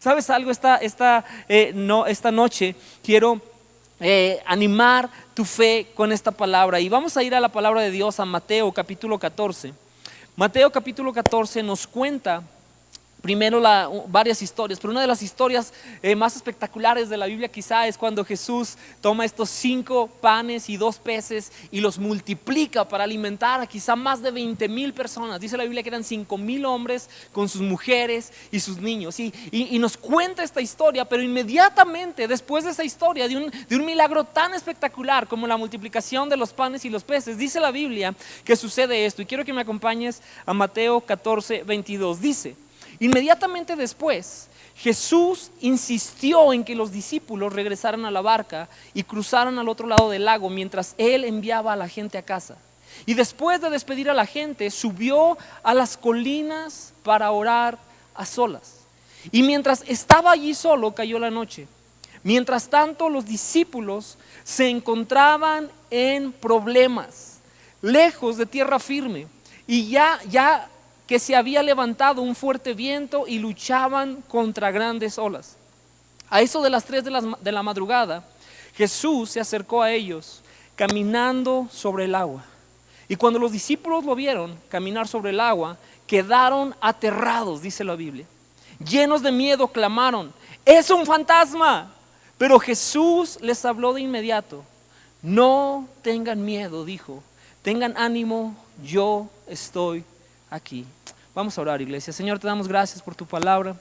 ¿Sabes algo? Esta noche quiero animar tu fe con esta palabra. Y vamos a ir a la palabra de Dios, a Mateo capítulo 14. Mateo capítulo 14 nos cuenta primero varias historias, pero una de las historias más espectaculares de la Biblia quizá es cuando Jesús toma estos 5 panes y 2 peces y los multiplica para alimentar a quizá más de 20,000 personas. Dice la Biblia que eran 5,000 hombres con sus mujeres y sus niños. Y nos cuenta esta historia, pero inmediatamente después de esa historia, de un milagro tan espectacular como la multiplicación de los panes y los peces, dice la Biblia que sucede esto. Y quiero que me acompañes a Mateo 14, 22. Dice: inmediatamente después, Jesús insistió en que los discípulos regresaran a la barca y cruzaran al otro lado del lago mientras él enviaba a la gente a casa. Y después de despedir a la gente, subió a las colinas para orar a solas. Y mientras estaba allí solo, cayó la noche. Mientras tanto, los discípulos se encontraban en problemas, lejos de tierra firme, y ya que se había levantado un fuerte viento y luchaban contra grandes olas. A eso de las 3 de la madrugada, Jesús se acercó a ellos caminando sobre el agua. Y cuando los discípulos lo vieron caminar sobre el agua, quedaron aterrados, dice la Biblia. Llenos de miedo clamaron: ¡es un fantasma! Pero Jesús les habló de inmediato. No tengan miedo, dijo. Tengan ánimo, yo estoy aquí. Vamos a orar, iglesia. Señor, te damos gracias por tu palabra.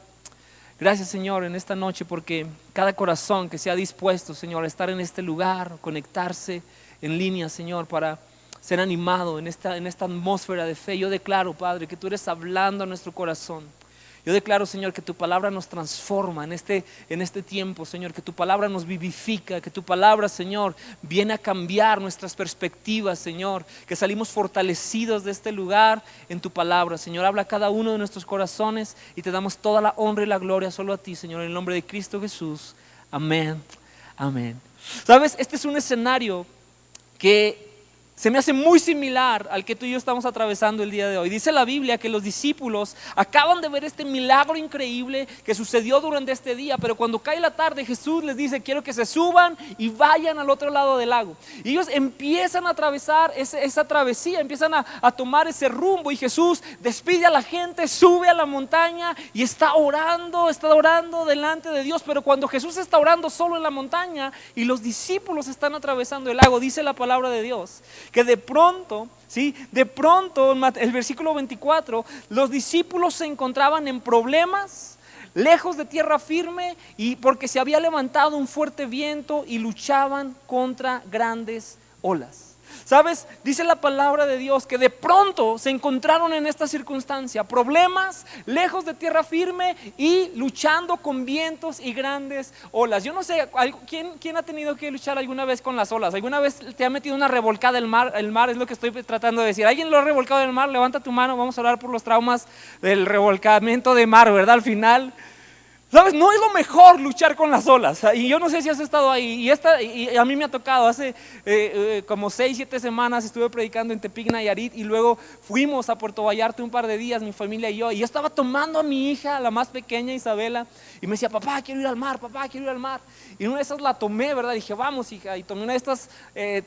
Gracias, Señor, en esta noche, porque cada corazón que se ha dispuesto, Señor, a estar en este lugar, conectarse en línea, Señor, para ser animado en esta atmósfera de fe. Yo declaro, Padre, que tú eres hablando a nuestro corazón. Yo declaro, Señor, que tu palabra nos transforma en este tiempo, Señor, que tu palabra nos vivifica, que tu palabra, Señor, viene a cambiar nuestras perspectivas, Señor, que salimos fortalecidos de este lugar en tu palabra. Señor, habla a cada uno de nuestros corazones y te damos toda la honra y la gloria solo a ti, Señor, en el nombre de Cristo Jesús. Amén, amén. ¿Sabes? Este es un escenario que se me hace muy similar al que tú y yo estamos atravesando el día de hoy. Dice la Biblia que los discípulos acaban de ver este milagro increíble que sucedió durante este día, pero cuando cae la tarde Jesús les dice: quiero que se suban y vayan al otro lado del lago. Y ellos empiezan a atravesar esa travesía, empiezan a tomar ese rumbo, y Jesús despide a la gente, sube a la montaña y está orando delante de Dios. Pero cuando Jesús está orando solo en la montaña y los discípulos están atravesando el lago, dice la palabra de Dios que de pronto, el versículo 24, los discípulos se encontraban en problemas, lejos de tierra firme, y porque se había levantado un fuerte viento y luchaban contra grandes olas. ¿Sabes? Dice la palabra de Dios que de pronto se encontraron en esta circunstancia: problemas, lejos de tierra firme y luchando con vientos y grandes olas. Yo no sé, ¿quién ha tenido que luchar alguna vez con las olas? ¿Alguna vez te ha metido una revolcada el mar? El mar es lo que estoy tratando de decir. ¿Alguien lo ha revolcado del mar? Levanta tu mano, vamos a orar por los traumas del revolcamiento de mar, ¿verdad? Al final, ¿sabes? No es lo mejor luchar con las olas. Y yo no sé si has estado ahí. Y a mí me ha tocado. Hace como 6-7 semanas estuve predicando en Tepic, Nayarit, y luego fuimos a Puerto Vallarta un par de días, mi familia y yo. Y yo estaba tomando a mi hija, la más pequeña, Isabela, y me decía: papá, quiero ir al mar, papá, quiero ir al mar. Y una de esas la tomé, ¿verdad? Dije: vamos, hija. Y tomé una de estas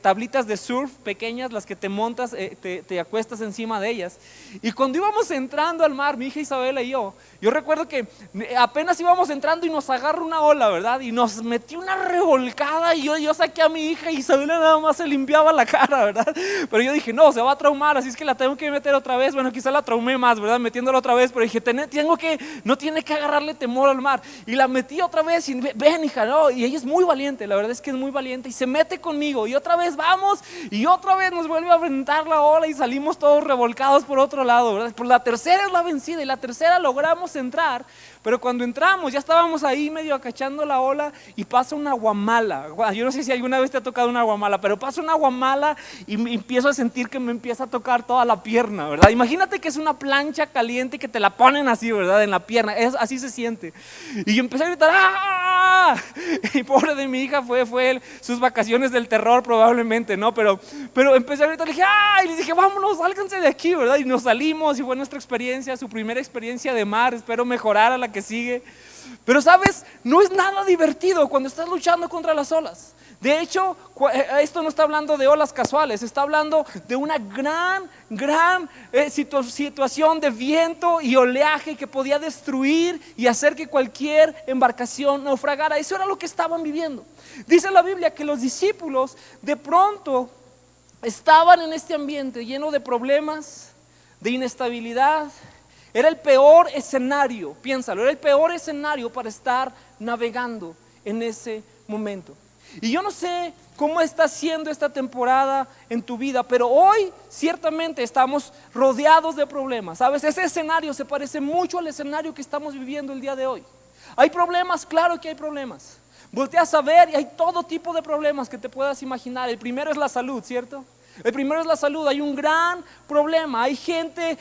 tablitas de surf pequeñas, las que te montas, te acuestas encima de ellas. Y cuando íbamos entrando al mar, mi hija Isabela y yo recuerdo que apenas íbamos entrando y nos agarra una ola, ¿verdad? Y nos metió una revolcada, y yo saqué a mi hija, y Isabela nada más se limpiaba la cara, ¿verdad? Pero yo dije: no, se va a traumar, así es que la tengo que meter otra vez. Bueno, quizá la traumé más, ¿verdad? Metiéndola otra vez, pero dije: no tiene que agarrarle temor al mar. Y la metí otra vez, y ven, hija, no. Y ella es muy valiente, la verdad es que es muy valiente, y se mete conmigo, y otra vez vamos, y otra vez nos vuelve a aventar la ola, y salimos todos revolcados por otro lado, ¿verdad? Por la tercera es la vencida, y la tercera logramos entrar. Pero cuando entramos ya estábamos ahí medio acachando la ola, y pasa una guamala. Yo no sé si alguna vez te ha tocado una guamala, pero pasa una guamala y empiezo a sentir que me empieza a tocar toda la pierna, ¿verdad? Imagínate que es una plancha caliente y que te la ponen así, ¿verdad? En la pierna, así se siente. Y yo empecé a gritar: ¡ah! Y pobre de mi hija, fue sus vacaciones del terror probablemente, ¿no? Pero empecé a gritar, le dije: ¡ah! Y les dije: vámonos, sálganse de aquí, ¿verdad? Y nos salimos, y fue nuestra experiencia, su primera experiencia de mar. Espero mejorar a la que sigue. Pero sabes, no es nada divertido cuando estás luchando contra las olas. De hecho, esto no está hablando de olas casuales, está hablando de una gran situación de viento y oleaje que podía destruir y hacer que cualquier embarcación naufragara. Eso era lo que estaban viviendo. Dice la Biblia que los discípulos de pronto estaban en este ambiente lleno de problemas, de inestabilidad. Era el peor escenario, piénsalo, era el peor escenario para estar navegando en ese momento. Y yo no sé cómo está siendo esta temporada en tu vida, pero hoy ciertamente estamos rodeados de problemas. ¿Sabes? Ese escenario se parece mucho al escenario que estamos viviendo el día de hoy. Hay problemas, claro que hay problemas. Volteas a ver y hay todo tipo de problemas que te puedas imaginar. El primero es la salud, ¿cierto? El primero es la salud. Hay un gran problema. Hay gente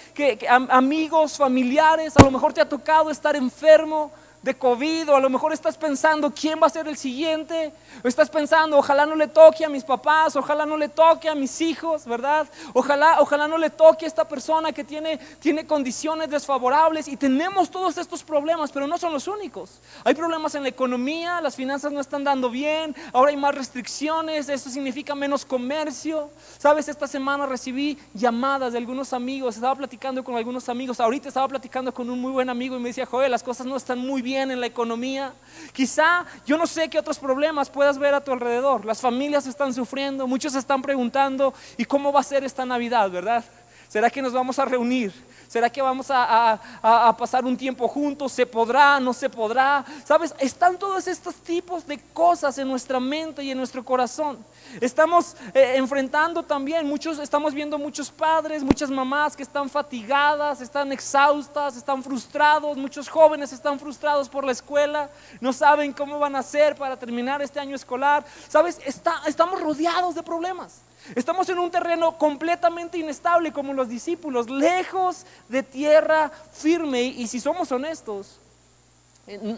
amigos, familiares, a lo mejor te ha tocado estar enfermo de COVID, o a lo mejor estás pensando quién va a ser el siguiente, o estás pensando ojalá no le toque a mis papás, ojalá no le toque a mis hijos, ¿verdad? Ojalá no le toque a esta persona que tiene condiciones desfavorables. Y tenemos todos estos problemas, pero no son los únicos. Hay problemas en la economía, las finanzas no están dando bien, ahora hay más restricciones, eso significa menos comercio. Sabes, esta semana recibí llamadas de algunos amigos, estaba platicando con algunos amigos, ahorita estaba platicando con un muy buen amigo y me decía, Joel, las cosas no están muy bien en la economía. Quizá, yo no sé qué otros problemas puedas ver a tu alrededor. Las familias están sufriendo, muchos están preguntando, ¿y cómo va a ser esta Navidad, verdad? ¿Será que nos vamos a reunir? ¿Será que vamos a pasar un tiempo juntos? ¿Se podrá? ¿No se podrá? ¿Sabes? Están todos estos tipos de cosas en nuestra mente y en nuestro corazón. Estamos enfrentando también, estamos viendo muchos padres, muchas mamás que están fatigadas, están exhaustas, están frustrados. Muchos jóvenes están frustrados por la escuela, no saben cómo van a hacer para terminar este año escolar. ¿Sabes? Estamos rodeados de problemas. Estamos en un terreno completamente inestable como los discípulos, lejos de tierra firme. Y si somos honestos,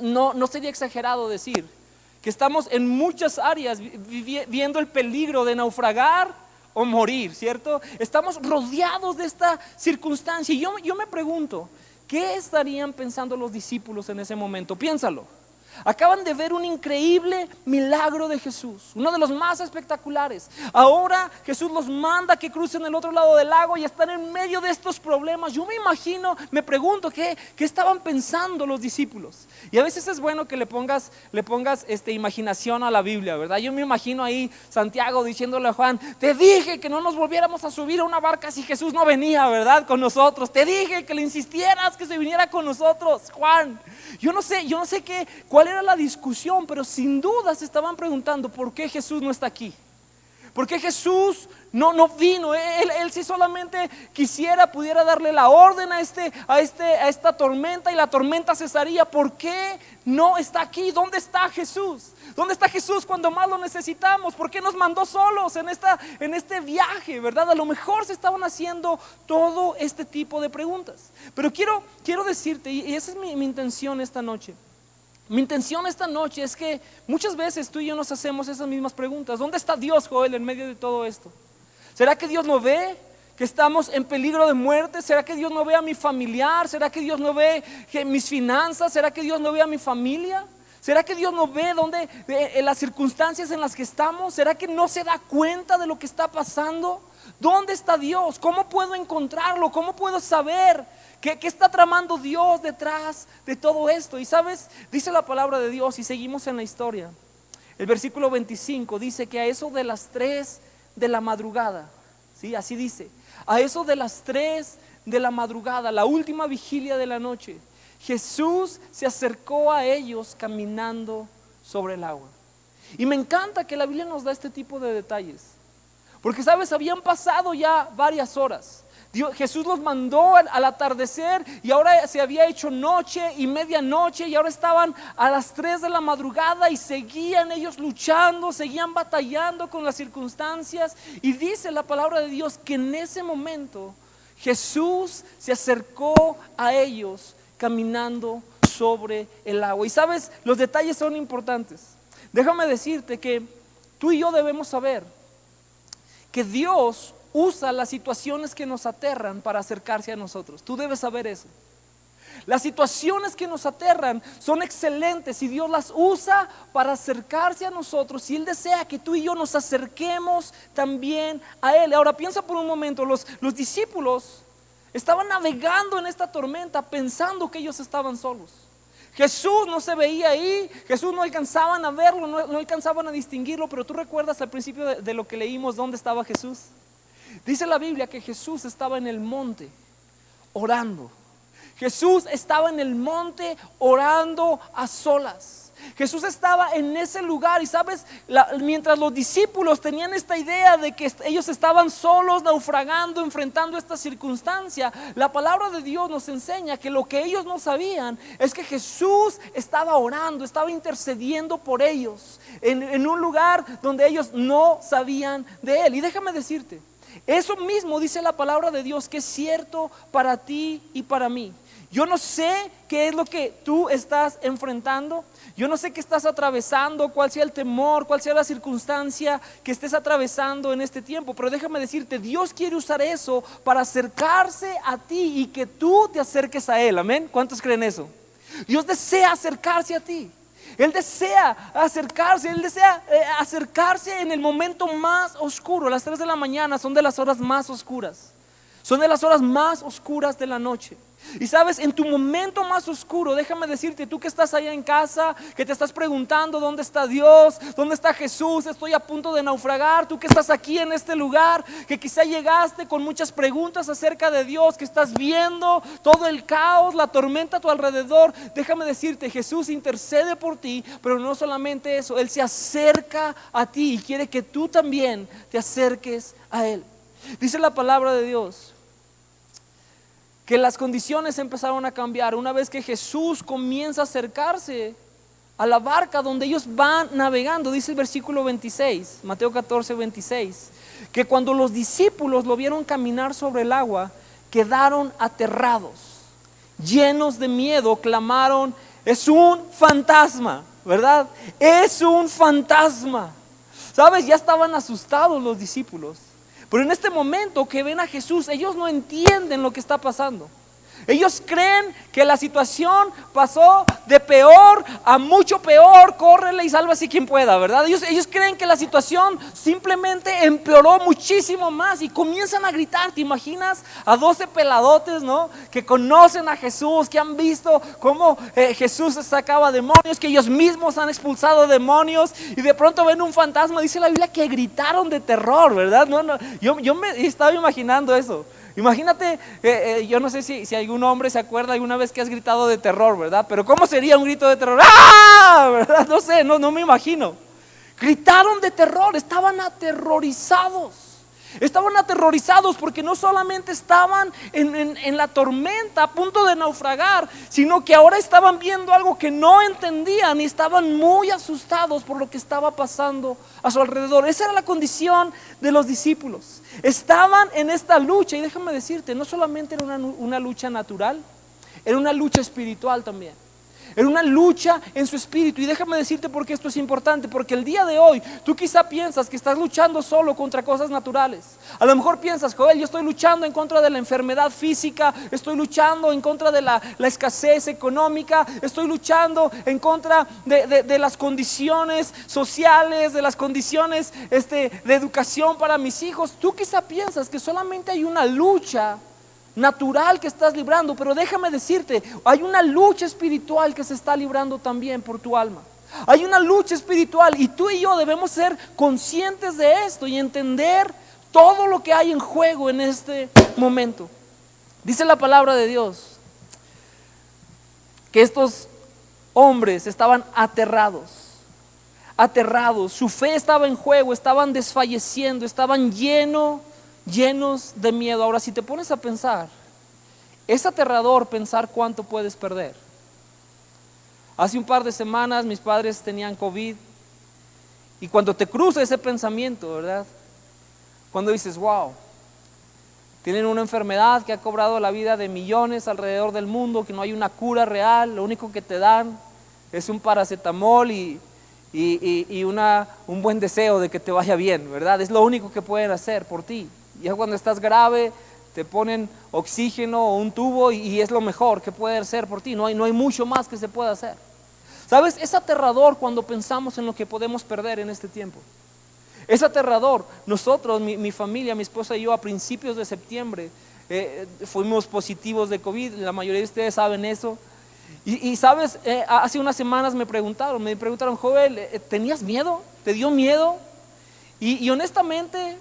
no sería exagerado decir que estamos en muchas áreas viendo el peligro de naufragar o morir, ¿cierto? Estamos rodeados de esta circunstancia. Y yo me pregunto, ¿qué estarían pensando los discípulos en ese momento? Piénsalo. Acaban de ver un increíble milagro de Jesús, uno de los más espectaculares. Ahora Jesús los manda que crucen el otro lado del lago y están en medio de estos problemas. Yo me imagino, me pregunto, ¿qué estaban pensando los discípulos? Y a veces es bueno que le pongas imaginación a la Biblia, ¿verdad? Yo me imagino ahí Santiago diciéndole a Juan, te dije que no nos volviéramos a subir a una barca si Jesús no venía, ¿verdad? Con nosotros. Te dije que le insistieras que se viniera con nosotros, Juan. Yo no sé cuál era la discusión, pero sin duda se estaban preguntando ¿por qué Jesús no está aquí? ¿Por qué Jesús no vino? Él si solamente quisiera pudiera darle la orden a esta tormenta y la tormenta cesaría. ¿Por qué no está aquí? ¿Dónde está Jesús? ¿Dónde está Jesús cuando más lo necesitamos? ¿Por qué nos mandó solos en este viaje, verdad? A lo mejor se estaban haciendo todo este tipo de preguntas. Pero quiero decirte, y esa es mi intención esta noche. Mi intención esta noche es que muchas veces tú y yo nos hacemos esas mismas preguntas. ¿Dónde está Dios, Joel, en medio de todo esto? ¿Será que Dios no ve que estamos en peligro de muerte? ¿Será que Dios no ve a mi familiar? ¿Será que Dios no ve mis finanzas? ¿Será que Dios no ve a mi familia? ¿Será que Dios no ve las circunstancias en las que estamos? ¿Será que no se da cuenta de lo que está pasando? ¿Dónde está Dios? ¿Cómo puedo encontrarlo? ¿Cómo puedo saber qué está tramando Dios detrás de todo esto? Y sabes, dice la palabra de Dios, y seguimos en la historia. El versículo 25 dice que a eso de las 3 de la madrugada, ¿sí? Así dice, a eso de las 3 de la madrugada, la última vigilia de la noche, Jesús se acercó a ellos caminando sobre el agua. Y me encanta que la Biblia nos da este tipo de detalles, porque sabes, habían pasado ya varias horas. Jesús los mandó al atardecer y ahora se había hecho noche y medianoche, y ahora estaban a las 3 de la madrugada y seguían ellos luchando, seguían batallando con las circunstancias. Y dice la palabra de Dios que en ese momento Jesús se acercó a ellos caminando sobre el agua. Y sabes, los detalles son importantes. Déjame decirte que tú y yo debemos saber que Dios usa las situaciones que nos aterran para acercarse a nosotros. Tú debes saber eso. Las situaciones que nos aterran son excelentes y Dios las usa para acercarse a nosotros, y Él desea que tú y yo nos acerquemos también a Él. Ahora piensa por un momento, los discípulos estaban navegando en esta tormenta pensando que ellos estaban solos. Jesús no se veía ahí, Jesús no alcanzaban a verlo, no alcanzaban a distinguirlo, pero tú recuerdas al principio de lo que leímos, ¿dónde estaba Jesús? Dice la Biblia que Jesús estaba en el monte orando. Jesús estaba en el monte orando a solas. Jesús estaba en ese lugar, y sabes, mientras los discípulos tenían esta idea de que ellos estaban solos, naufragando, enfrentando esta circunstancia, la palabra de Dios nos enseña que lo que ellos no sabían es que Jesús estaba orando, estaba intercediendo por ellos en un lugar donde ellos no sabían de Él. Y déjame decirte, eso mismo dice la palabra de Dios, que es cierto para ti y para mí. Yo no sé qué es lo que tú estás enfrentando. Yo no sé qué estás atravesando, cuál sea el temor, cuál sea la circunstancia que estés atravesando en este tiempo. Pero déjame decirte, Dios quiere usar eso para acercarse a ti y que tú te acerques a Él. Amén. ¿Cuántos creen eso? Dios desea acercarse a ti. Él desea acercarse, en el momento más oscuro. Las 3 de la mañana son de las horas más oscuras. Son de las horas más oscuras de la noche. Y sabes, en tu momento más oscuro, déjame decirte, tú que estás allá en casa, que te estás preguntando dónde está Dios, dónde está Jesús, estoy a punto de naufragar. Tú que estás aquí en este lugar, que quizá llegaste con muchas preguntas acerca de Dios, que estás viendo todo el caos, la tormenta a tu alrededor. Déjame decirte, Jesús intercede por ti, pero no solamente eso, Él se acerca a ti y quiere que tú también te acerques a Él. Dice la palabra de Dios que las condiciones empezaron a cambiar una vez que Jesús comienza a acercarse a la barca donde ellos van navegando. Dice el versículo 26, Mateo 14, 26, que cuando los discípulos lo vieron caminar sobre el agua, quedaron aterrados, llenos de miedo, clamaron: es un fantasma, ¿verdad? Es un fantasma. ¿Sabes? Ya estaban asustados los discípulos. Pero en este momento que ven a Jesús, ellos no entienden lo que está pasando. Ellos creen que la situación pasó de peor a mucho peor. Córrele y sálvase quien pueda, ¿verdad? Ellos creen que la situación simplemente empeoró muchísimo más y comienzan a gritar. ¿Te imaginas a 12 peladotes, no? Que conocen a Jesús, que han visto cómo Jesús sacaba demonios, que ellos mismos han expulsado demonios, y de pronto ven un fantasma. Dice la Biblia que gritaron de terror, ¿verdad? Yo me estaba imaginando eso. Imagínate, yo no sé si algún hombre se acuerda alguna vez que has gritado de terror, ¿verdad? Pero ¿cómo sería un grito de terror? ¡Ah! ¿Verdad? No sé, no me imagino. Gritaron de terror, estaban aterrorizados. Estaban aterrorizados porque no solamente estaban en la tormenta a punto de naufragar, sino que ahora estaban viendo algo que no entendían y estaban muy asustados por lo que estaba pasando a su alrededor. Esa era la condición de los discípulos. Estaban en esta lucha, y déjame decirte, no solamente era una lucha natural, era una lucha espiritual también. Era una lucha en su espíritu. Y déjame decirte por qué esto es importante. Porque el día de hoy tú quizá piensas que estás luchando solo contra cosas naturales. A lo mejor piensas: Joel, yo estoy luchando en contra de la enfermedad física, estoy luchando en contra de la escasez económica, estoy luchando en contra de las condiciones sociales, de las condiciones de educación para mis hijos. Tú quizá piensas que solamente hay una lucha natural que estás librando, pero déjame decirte, hay una lucha espiritual que se está librando también por tu alma. Hay una lucha espiritual, y tú y yo debemos ser conscientes de esto y entender todo lo que hay en juego en este momento. Dice la palabra de Dios que estos hombres estaban aterrados, su fe estaba en juego, estaban desfalleciendo, estaban llenos de miedo. Ahora, si te pones a pensar, es aterrador pensar cuánto puedes perder. Hace un par de semanas mis padres tenían COVID, y cuando te cruza ese pensamiento, ¿verdad? Cuando dices: wow, tienen una enfermedad que ha cobrado la vida de millones alrededor del mundo, que no hay una cura real, lo único que te dan es un paracetamol y un buen deseo de que te vaya bien, ¿verdad? Es lo único que pueden hacer por ti. Ya cuando estás grave, te ponen oxígeno o un tubo y es lo mejor que puede hacer por ti. No hay mucho más que se pueda hacer. ¿Sabes? Es aterrador cuando pensamos en lo que podemos perder en este tiempo. Es aterrador. Nosotros, mi familia, mi esposa y yo, a principios de septiembre fuimos positivos de COVID. La mayoría de ustedes saben eso. Y sabes, hace unas semanas me preguntaron, Joel, ¿tenías miedo? ¿Te dio miedo? Y honestamente,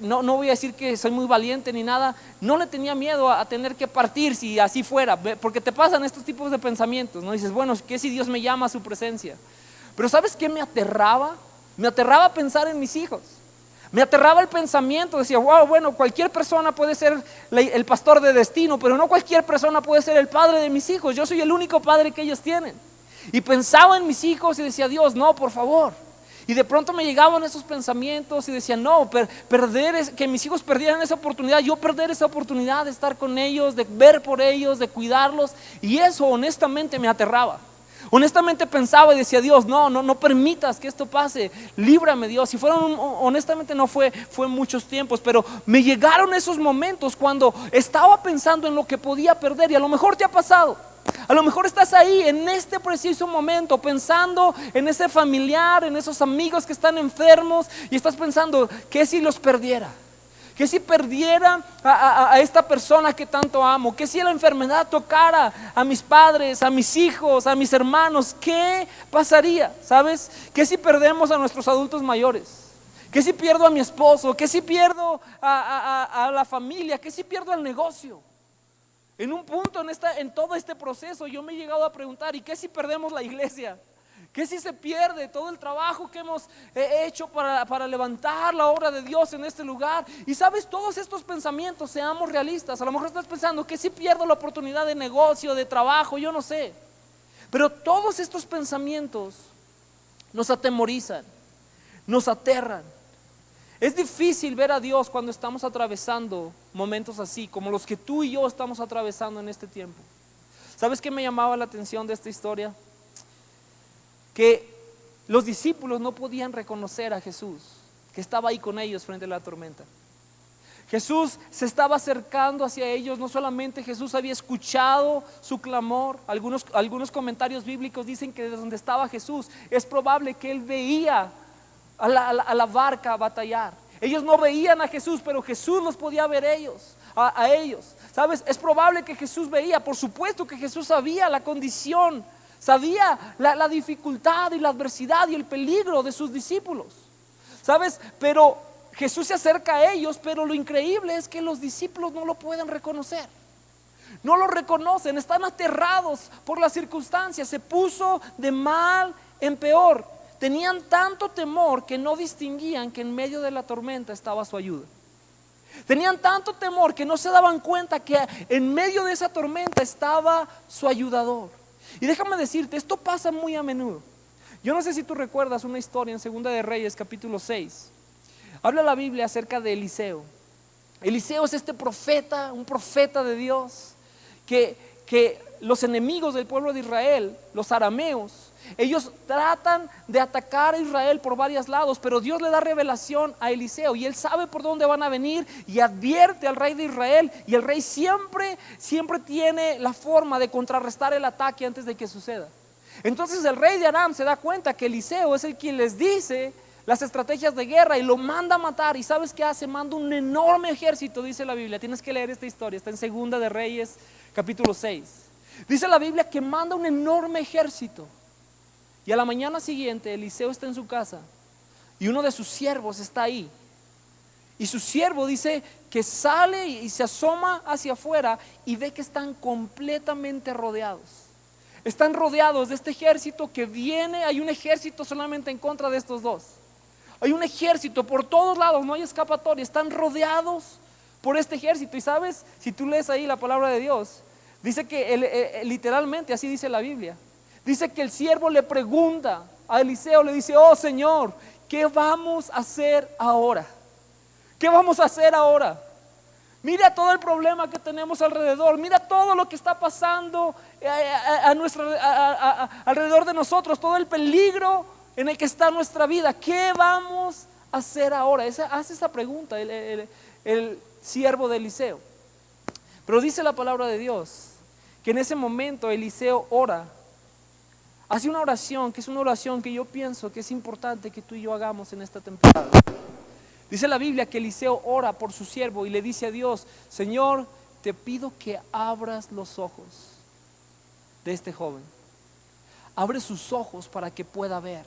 no voy a decir que soy muy valiente ni nada, no le tenía miedo a tener que partir si así fuera, porque te pasan estos tipos de pensamientos, ¿no? Dices, bueno, ¿qué si Dios me llama a su presencia? Pero ¿sabes qué me aterraba? Me aterraba pensar en mis hijos. Me aterraba el pensamiento, decía, wow, bueno, cualquier persona puede ser el pastor de destino, pero no cualquier persona puede ser el padre de mis hijos. Yo soy el único padre que ellos tienen. Y pensaba en mis hijos y decía, Dios, no, por favor. Y de pronto me llegaban esos pensamientos y decía, no, que mis hijos perdieran esa oportunidad, yo perder esa oportunidad de estar con ellos, de ver por ellos, de cuidarlos. Y eso honestamente me aterraba. Honestamente pensaba y decía, Dios, no permitas que esto pase, líbrame, Dios. Y honestamente no fue muchos tiempos, pero me llegaron esos momentos cuando estaba pensando en lo que podía perder. Y a lo mejor te ha pasado. A lo mejor estás ahí en este preciso momento pensando en ese familiar, en esos amigos que están enfermos, y estás pensando, ¿qué si los perdiera? ¿Qué si perdiera a esta persona que tanto amo? ¿Qué si la enfermedad tocara a mis padres, a mis hijos, a mis hermanos? ¿Qué pasaría? ¿Sabes? ¿Qué si perdemos a nuestros adultos mayores? ¿Qué si pierdo a mi esposo? ¿Qué si pierdo a la familia? ¿Qué si pierdo el negocio? En un punto en todo este proceso yo me he llegado a preguntar, ¿y qué si perdemos la iglesia? ¿Qué si se pierde todo el trabajo que hemos hecho para levantar la obra de Dios en este lugar? Y sabes, todos estos pensamientos, seamos realistas, a lo mejor estás pensando, ¿qué si pierdo la oportunidad de negocio, de trabajo? Yo no sé. Pero todos estos pensamientos nos atemorizan, nos aterran. Es difícil ver a Dios cuando estamos atravesando momentos así, como los que tú y yo estamos atravesando en este tiempo. ¿Sabes qué me llamaba la atención de esta historia? Que los discípulos no podían reconocer a Jesús, que estaba ahí con ellos frente a la tormenta. Jesús se estaba acercando hacia ellos. No solamente Jesús había escuchado su clamor. Algunos comentarios bíblicos dicen que desde donde estaba Jesús es probable que él veía a la barca batallar. Ellos no veían a Jesús, pero Jesús los podía ver a ellos. ¿Sabes? Es probable que Jesús veía. Por supuesto que Jesús sabía la condición, sabía la dificultad y la adversidad y el peligro de sus discípulos. ¿Sabes? Pero Jesús se acerca a ellos, pero lo increíble es que los discípulos no lo pueden reconocer. No lo reconocen, están aterrados por las circunstancias. Se puso de mal en peor. Tenían tanto temor que no distinguían que en medio de la tormenta estaba su ayuda. Tenían tanto temor que no se daban cuenta que en medio de esa tormenta estaba su ayudador. Y déjame decirte, esto pasa muy a menudo. Yo no sé si tú recuerdas una historia en Segunda de Reyes capítulo 6. Habla la Biblia acerca de Eliseo. Eliseo es este profeta, un profeta de Dios, que los enemigos del pueblo de Israel, los arameos, ellos tratan de atacar a Israel por varios lados, pero Dios le da revelación a Eliseo y él sabe por dónde van a venir y advierte al rey de Israel, y el rey siempre tiene la forma de contrarrestar el ataque antes de que suceda. Entonces el rey de Aram se da cuenta que Eliseo es el quien les dice las estrategias de guerra y lo manda a matar. ¿Y sabes qué hace? Manda un enorme ejército, dice la Biblia. Tienes que leer esta historia, está en Segunda de Reyes capítulo 6. Dice la Biblia que manda un enorme ejército. Y a la mañana siguiente Eliseo está en su casa y uno de sus siervos está ahí. Y su siervo dice que sale y se asoma hacia afuera y ve que están completamente rodeados. Están rodeados de este ejército que viene. Hay un ejército solamente en contra de estos dos. Hay un ejército por todos lados, no hay escapatoria. Están rodeados por este ejército. Y sabes, si tú lees ahí la palabra de Dios, dice que literalmente así dice la Biblia. Dice que el siervo le pregunta a Eliseo, le dice, oh Señor, ¿qué vamos a hacer ahora? ¿Qué vamos a hacer ahora? Mira todo el problema que tenemos alrededor, mira todo lo que está pasando alrededor de nosotros, todo el peligro en el que está nuestra vida. ¿Qué vamos a hacer ahora? Hace esa pregunta el siervo de Eliseo. Pero dice la palabra de Dios que en ese momento Eliseo ora, hace una oración que es una oración que yo pienso que es importante que tú y yo hagamos en esta temporada. Dice la Biblia que Eliseo ora por su siervo y le dice a Dios: Señor, te pido que abras los ojos de este joven. Abre sus ojos para que pueda ver.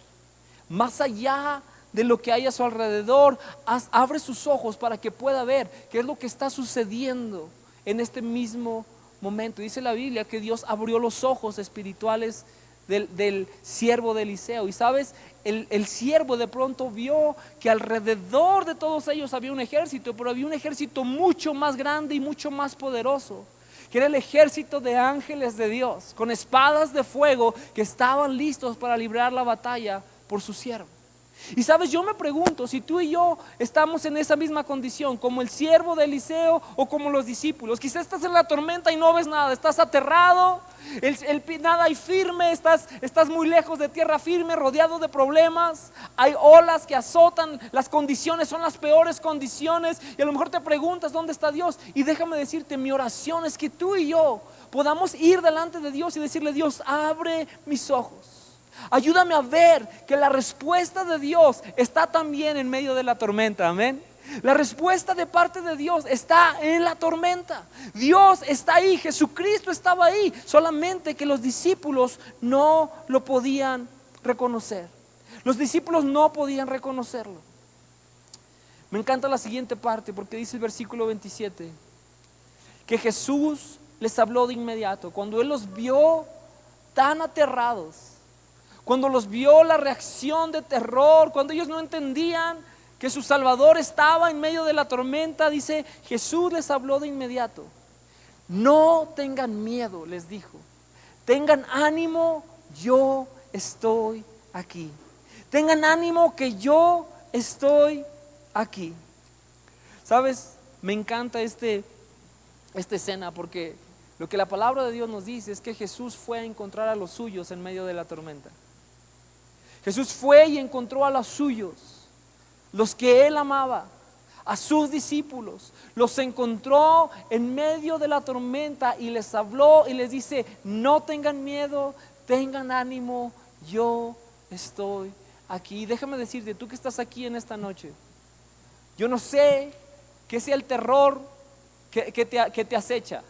Más allá de lo que hay a su alrededor, abre sus ojos para que pueda ver qué es lo que está sucediendo en este mismo momento. Dice la Biblia que Dios abrió los ojos espirituales del siervo de Eliseo. Y sabes, el siervo de pronto vio que alrededor de todos ellos había un ejército, pero había un ejército mucho más grande y mucho más poderoso, que era el ejército de ángeles de Dios, con espadas de fuego que estaban listos para librar la batalla por su siervo. Y sabes, yo me pregunto si tú y yo estamos en esa misma condición, como el siervo de Eliseo o como los discípulos. Quizás estás en la tormenta y no ves nada, estás aterrado, nada hay firme, estás muy lejos de tierra firme, rodeado de problemas, hay olas que azotan, las condiciones son las peores condiciones y a lo mejor te preguntas dónde está Dios. Y déjame decirte, mi oración es que tú y yo podamos ir delante de Dios y decirle: Dios, abre mis ojos. Ayúdame a ver que la respuesta de Dios está también en medio de la tormenta, amén. La respuesta de parte de Dios está en la tormenta. Dios está ahí, Jesucristo estaba ahí, solamente que los discípulos no lo podían reconocer. Los discípulos no podían reconocerlo. Me encanta la siguiente parte porque dice el versículo 27 que Jesús les habló de inmediato. Cuando Él los vio tan aterrados, cuando los vio la reacción de terror, cuando ellos no entendían que su Salvador estaba en medio de la tormenta, dice, Jesús les habló de inmediato. No tengan miedo, les dijo. Tengan ánimo, yo estoy aquí. Tengan ánimo que yo estoy aquí. ¿Sabes? Me encanta esta escena porque lo que la palabra de Dios nos dice es que Jesús fue a encontrar a los suyos en medio de la tormenta. Jesús fue y encontró a los suyos, los que Él amaba, a sus discípulos. Los encontró en medio de la tormenta y les habló y les dice: no tengan miedo, tengan ánimo, yo estoy aquí. Déjame decirte, tú que estás aquí en esta noche, yo no sé qué sea el terror que te acecha.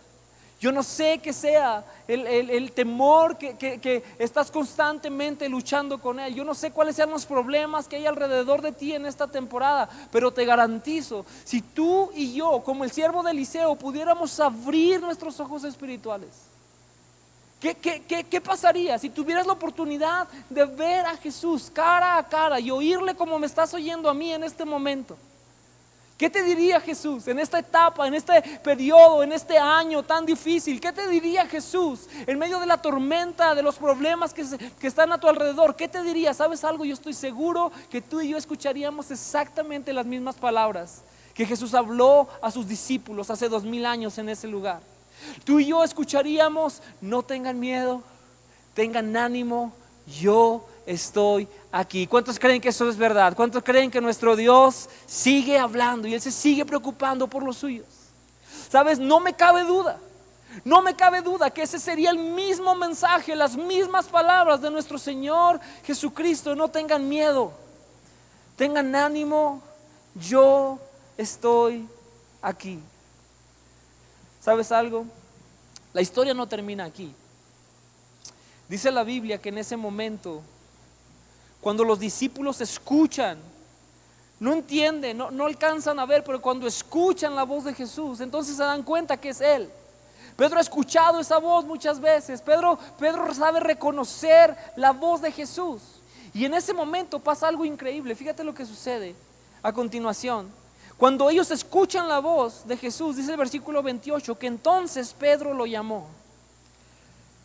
Yo no sé qué sea el temor que estás constantemente luchando con él. Yo no sé cuáles sean los problemas que hay alrededor de ti en esta temporada, pero te garantizo, si tú y yo, como el siervo de Eliseo, pudiéramos abrir nuestros ojos espirituales, ¿qué pasaría si tuvieras la oportunidad de ver a Jesús cara a cara y oírle como me estás oyendo a mí en este momento? ¿Qué te diría Jesús en esta etapa, en este periodo, en este año tan difícil? ¿Qué te diría Jesús en medio de la tormenta, de los problemas que están a tu alrededor? ¿Qué te diría? ¿Sabes algo? Yo estoy seguro que tú y yo escucharíamos exactamente las mismas palabras que Jesús habló a sus discípulos hace 2000 años en ese lugar. Tú y yo escucharíamos: no tengan miedo, tengan ánimo, yo estoy aquí. ¿Cuántos creen que eso es verdad? ¿Cuántos creen que nuestro Dios sigue hablando y Él se sigue preocupando por los suyos? ¿Sabes? No me cabe duda que ese sería el mismo mensaje, las mismas palabras de nuestro Señor Jesucristo. No tengan miedo, tengan ánimo, yo estoy aquí. ¿Sabes algo? La historia no termina aquí. Dice la Biblia que en ese momento, cuando los discípulos escuchan, no entienden, no alcanzan a ver, pero cuando escuchan la voz de Jesús, entonces se dan cuenta que es Él. Pedro ha escuchado esa voz muchas veces. Pedro sabe reconocer la voz de Jesús. Y en ese momento pasa algo increíble. Fíjate lo que sucede a continuación. Cuando ellos escuchan la voz de Jesús, dice el versículo 28, que entonces Pedro lo llamó: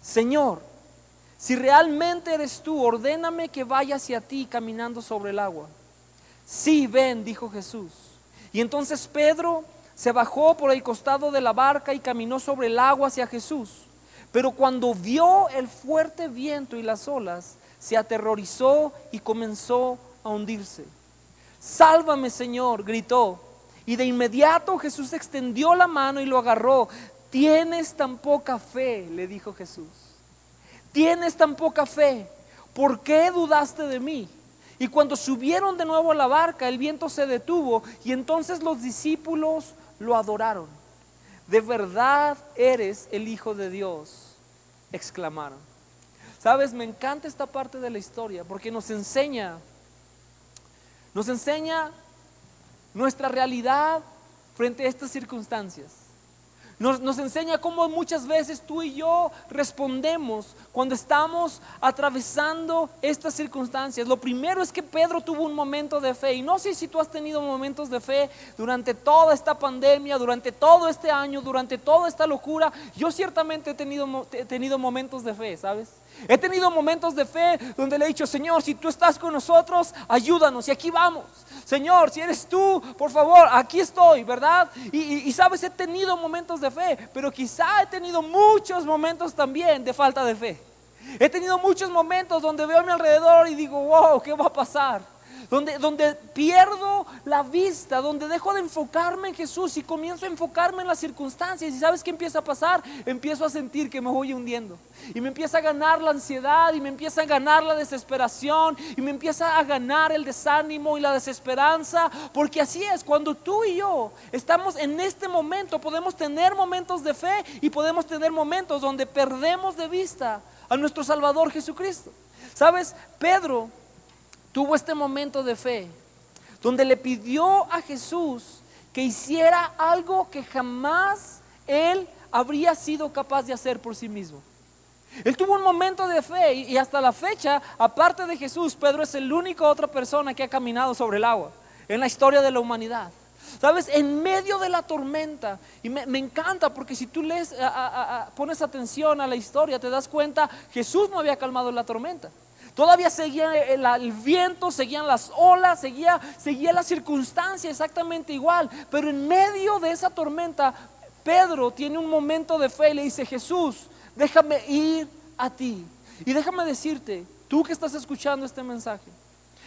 Señor, si realmente eres tú, ordéname que vaya hacia ti caminando sobre el agua. Sí, ven, dijo Jesús. Y entonces Pedro se bajó por el costado de la barca y caminó sobre el agua hacia Jesús. Pero cuando vio el fuerte viento y las olas, se aterrorizó y comenzó a hundirse. Sálvame, Señor, gritó. Y de inmediato Jesús extendió la mano y lo agarró. tienes tan poca fe, le dijo Jesús. Tienes tan poca fe, ¿por qué dudaste de mí? Y cuando subieron de nuevo a la barca, el viento se detuvo y entonces los discípulos lo adoraron. De verdad eres el Hijo de Dios, exclamaron. Sabes, me encanta esta parte de la historia porque nos enseña nuestra realidad frente a estas circunstancias. Nos enseña cómo muchas veces tú y yo respondemos cuando estamos atravesando estas circunstancias. Lo primero es que Pedro tuvo un momento de fe, y no sé si tú has tenido momentos de fe durante toda esta pandemia, durante todo este año, durante toda esta locura. Yo ciertamente he tenido momentos de fe, ¿sabes? He tenido momentos de fe donde le he dicho: Señor, si tú estás con nosotros, ayúdanos, y aquí vamos. Señor, si eres tú, por favor, aquí estoy, ¿verdad? Y sabes, he tenido momentos de fe, pero quizá he tenido muchos momentos también de falta de fe. He tenido muchos momentos donde veo a mi alrededor y digo: wow, ¿qué va a pasar? Donde pierdo la vista, donde dejo de enfocarme en Jesús y comienzo a enfocarme en las circunstancias. ¿Y sabes qué empieza a pasar? Empiezo a sentir que me voy hundiendo, y me empieza a ganar la ansiedad, y me empieza a ganar la desesperación, y me empieza a ganar el desánimo y la desesperanza. Porque así es, cuando tú y yo estamos en este momento, podemos tener momentos de fe y podemos tener momentos donde perdemos de vista a nuestro Salvador Jesucristo. ¿Sabes? Pedro tuvo este momento de fe donde le pidió a Jesús que hiciera algo que jamás él habría sido capaz de hacer por sí mismo. Él tuvo un momento de fe, y hasta la fecha, aparte de Jesús, Pedro es el único otra persona que ha caminado sobre el agua en la historia de la humanidad. ¿Sabes? En medio de la tormenta. Y me encanta porque si tú lees, pones atención a la historia, te das cuenta, Jesús no había calmado la tormenta. Todavía seguía el viento, seguían las olas, seguía la circunstancia exactamente igual. Pero en medio de esa tormenta, Pedro tiene un momento de fe y le dice: Jesús, déjame ir a ti. Y déjame decirte, tú que estás escuchando este mensaje,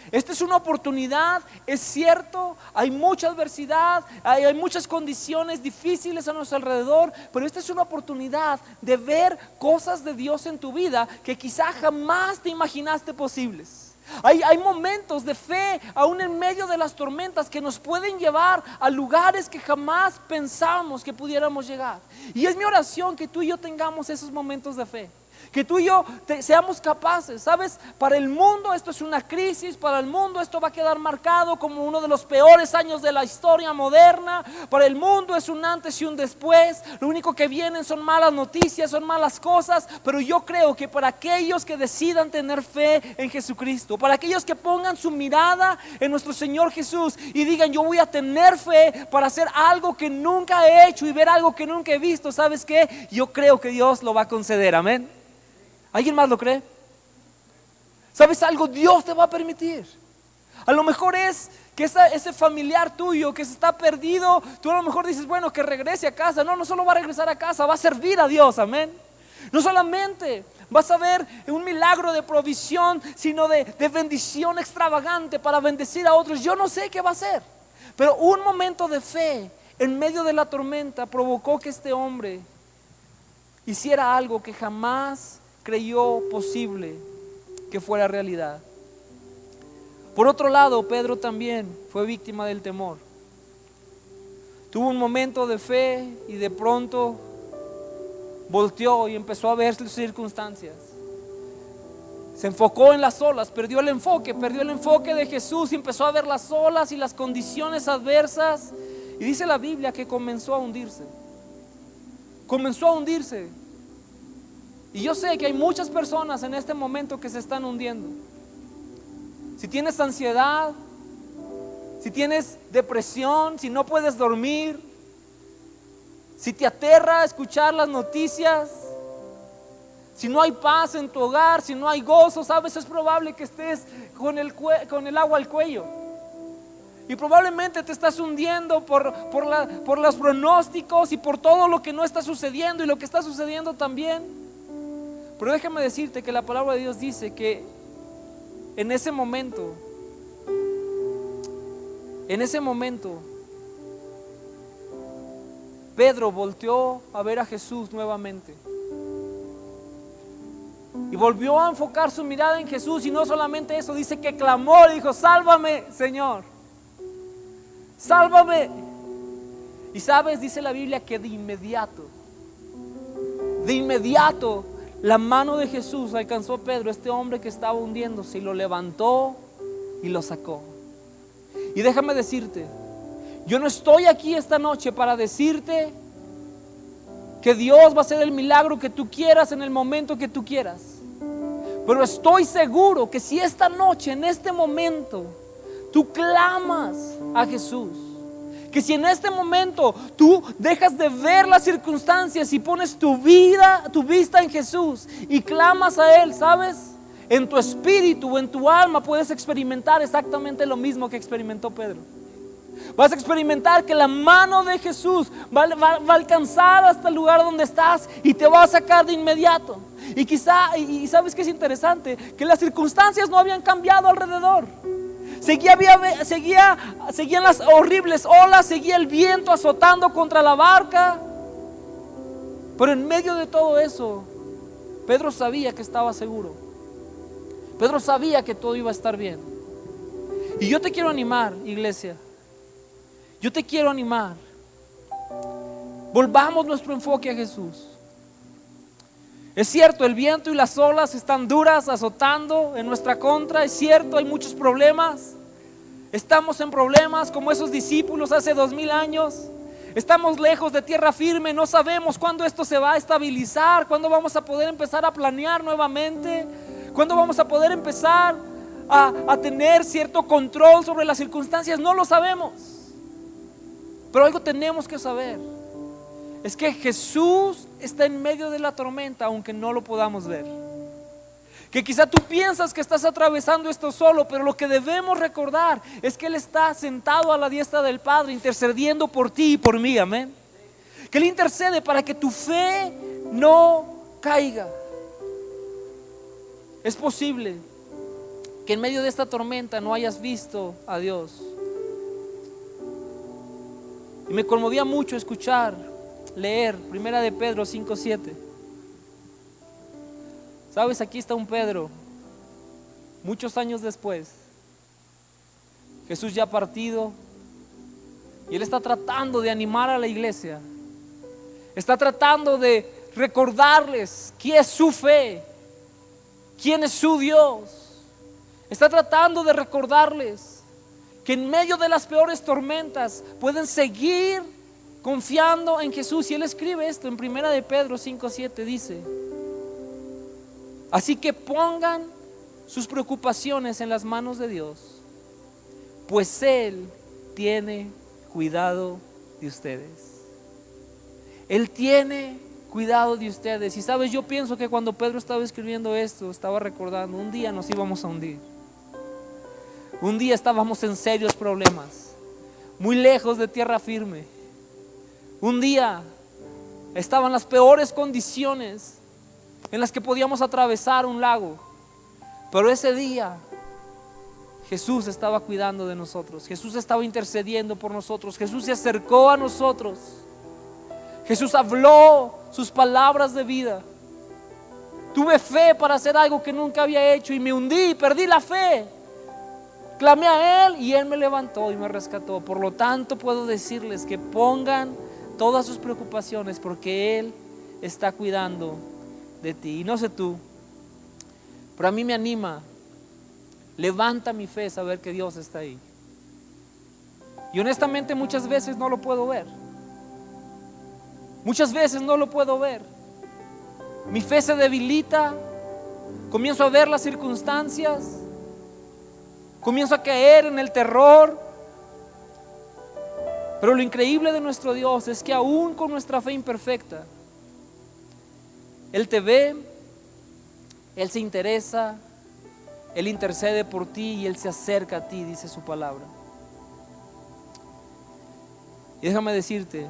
esta es una oportunidad, es cierto, hay mucha adversidad, hay muchas condiciones difíciles a nuestro alrededor, pero esta es una oportunidad de ver cosas de Dios en tu vida que quizá jamás te imaginaste posibles. Hay momentos de fe, aún en medio de las tormentas, que nos pueden llevar a lugares que jamás pensamos que pudiéramos llegar. Y es mi oración que tú y yo tengamos esos momentos de fe, que tú y yo seamos capaces. ¿Sabes? Para el mundo esto es una crisis, para el mundo esto va a quedar marcado como uno de los peores años de la historia moderna. Para el mundo es un antes y un después. Lo único que vienen son malas noticias, son malas cosas. Pero yo creo que para aquellos que decidan tener fe en Jesucristo, para aquellos que pongan su mirada en nuestro Señor Jesús y digan: yo voy a tener fe para hacer algo que nunca he hecho y ver algo que nunca he visto, ¿sabes qué? Yo creo que Dios lo va a conceder, amén. ¿Alguien más lo cree? ¿Sabes algo? Dios te va a permitir. A lo mejor es que ese familiar tuyo que se está perdido, tú a lo mejor dices: bueno, que regrese a casa. No solo va a regresar a casa, va a servir a Dios, amén. No solamente vas a ver un milagro de provisión, sino de bendición extravagante para bendecir a otros. Yo no sé qué va a ser, pero un momento de fe en medio de la tormenta provocó que este hombre hiciera algo que jamás creyó posible que fuera realidad. Por otro lado, Pedro también fue víctima del temor. Tuvo un momento de fe y de pronto volteó y empezó a ver sus circunstancias. Se enfocó en las olas, perdió el enfoque de Jesús y empezó a ver las olas y las condiciones adversas. Y dice la Biblia que comenzó a hundirse. Y yo sé que hay muchas personas en este momento que se están hundiendo. Si tienes ansiedad, si tienes depresión, si no puedes dormir, si te aterra escuchar las noticias, si no hay paz en tu hogar, si no hay gozo, sabes, es probable que estés con el agua al cuello. Y probablemente te estás hundiendo por los pronósticos y por todo lo que no está sucediendo y lo que está sucediendo también. Pero déjame decirte que la palabra de Dios dice que en ese momento, Pedro volteó a ver a Jesús nuevamente. Y volvió a enfocar su mirada en Jesús. Y no solamente eso, dice que clamó, dijo: sálvame, Señor, sálvame. Y sabes, dice la Biblia que de inmediato la mano de Jesús alcanzó a Pedro, este hombre que estaba hundiéndose, y lo levantó y lo sacó. Y déjame decirte, yo no estoy aquí esta noche para decirte que Dios va a hacer el milagro que tú quieras en el momento que tú quieras. Pero estoy seguro que si esta noche, en este momento, tú clamas a Jesús, que si en este momento tú dejas de ver las circunstancias y pones tu vista en Jesús y clamas a Él, ¿sabes? En tu espíritu, en tu alma puedes experimentar exactamente lo mismo que experimentó Pedro. Vas a experimentar que la mano de Jesús va a alcanzar hasta el lugar donde estás y te va a sacar de inmediato. Y quizá, y sabes que es interesante, que las circunstancias no habían cambiado alrededor. Seguían las horribles olas, seguía el viento azotando contra la barca. Pero en medio de todo eso, Pedro sabía que estaba seguro. Pedro sabía que todo iba a estar bien. Y yo te quiero animar, iglesia. Yo te quiero animar. Volvamos nuestro enfoque a Jesús. Es cierto, el viento y las olas están duras, azotando en nuestra contra. Es cierto, hay muchos problemas. Estamos en problemas como esos discípulos hace 2000 años. Estamos lejos de tierra firme. No sabemos cuándo esto se va a estabilizar, cuándo vamos a poder empezar a planear nuevamente, cuándo vamos a poder empezar a tener cierto control sobre las circunstancias. No lo sabemos. Pero algo tenemos que saber, es que Jesús está en medio de la tormenta, aunque no lo podamos ver. Que quizá tú piensas que estás atravesando esto solo, pero lo que debemos recordar es que Él está sentado a la diestra del Padre, intercediendo por ti y por mí, amén. Que Él intercede para que tu fe no caiga. Es posible que en medio de esta tormenta no hayas visto a Dios. Y me conmovía mucho leer 1 de Pedro 5:7. Sabes, aquí está un Pedro, muchos años después, Jesús ya partido, y Él está tratando de animar a la iglesia. Está tratando de recordarles quién es su fe, quién es su Dios. Está tratando de recordarles que en medio de las peores tormentas pueden seguir confiando en Jesús. Y Él escribe esto en 1 de Pedro 5:7, dice: así que pongan sus preocupaciones en las manos de Dios, pues Él tiene cuidado de ustedes. Él tiene cuidado de ustedes. Y sabes, yo pienso que cuando Pedro estaba escribiendo esto, estaba recordando, un día nos íbamos a hundir. Un día estábamos en serios problemas, muy lejos de tierra firme. Un día estaban las peores condiciones en las que podíamos atravesar un lago. Pero ese día Jesús estaba cuidando de nosotros. Jesús estaba intercediendo por nosotros. Jesús se acercó a nosotros. Jesús habló sus palabras de vida. Tuve fe para hacer algo que nunca había hecho y me hundí, perdí la fe. Clamé a Él y Él me levantó y me rescató. Por lo tanto, puedo decirles que pongan todas sus preocupaciones, porque Él está cuidando de ti. Y no sé tú, pero a mí me anima, levanta mi fe saber que Dios está ahí. Y honestamente muchas veces no lo puedo ver. Muchas veces no lo puedo ver. Mi fe se debilita, comienzo a ver las circunstancias, comienzo a caer en el terror. Pero lo increíble de nuestro Dios es que aún con nuestra fe imperfecta, Él te ve, Él se interesa, Él intercede por ti y Él se acerca a ti, dice su palabra. Y déjame decirte,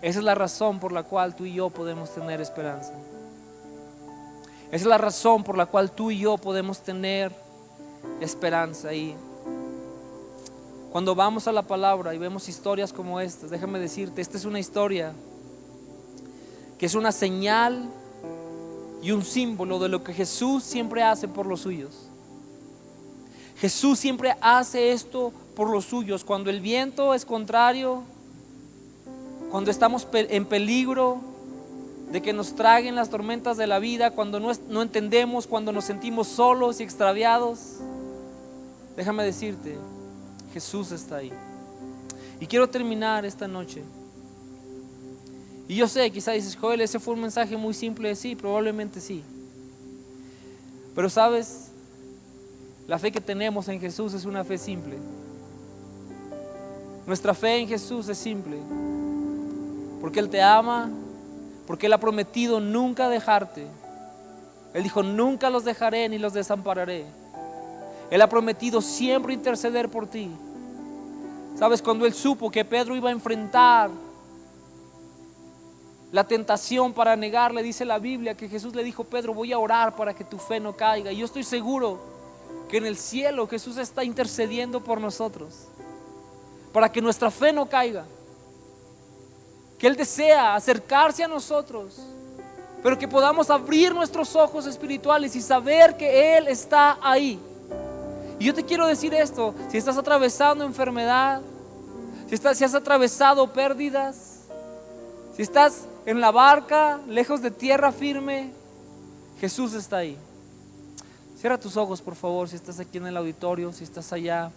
esa es la razón por la cual tú y yo podemos tener esperanza. Esa es la razón por la cual tú y yo podemos tener esperanza. Y Cuando vamos a la palabra y vemos historias como estas, déjame decirte, esta es una historia que es una señal y un símbolo de lo que Jesús siempre hace por los suyos. Jesús siempre hace esto por los suyos. Cuando el viento es contrario, cuando estamos en peligro de que nos traguen las tormentas de la vida, cuando no entendemos, cuando nos sentimos solos y extraviados, déjame decirte, Jesús está ahí. Y quiero terminar esta noche. Y yo sé, quizás dices, Joel, ese fue un mensaje muy simple. Sí, probablemente sí. Pero sabes, la fe que tenemos en Jesús es una fe simple. Nuestra fe en Jesús es simple, porque Él te ama, porque Él ha prometido nunca dejarte. Él dijo, nunca los dejaré ni los desampararé. Él ha prometido siempre interceder por ti. Sabes, cuando Él supo que Pedro iba a enfrentar la tentación para negarle, dice la Biblia que Jesús le dijo, Pedro, voy a orar para que tu fe no caiga. Y yo estoy seguro que en el cielo Jesús está intercediendo por nosotros, para que nuestra fe no caiga. Que Él desea acercarse a nosotros, pero que podamos abrir nuestros ojos espirituales y saber que Él está ahí. Y yo te quiero decir esto, si estás atravesando enfermedad, si has atravesado pérdidas, si estás en la barca, lejos de tierra firme, Jesús está ahí. Cierra tus ojos, por favor, si estás aquí en el auditorio, si estás allá.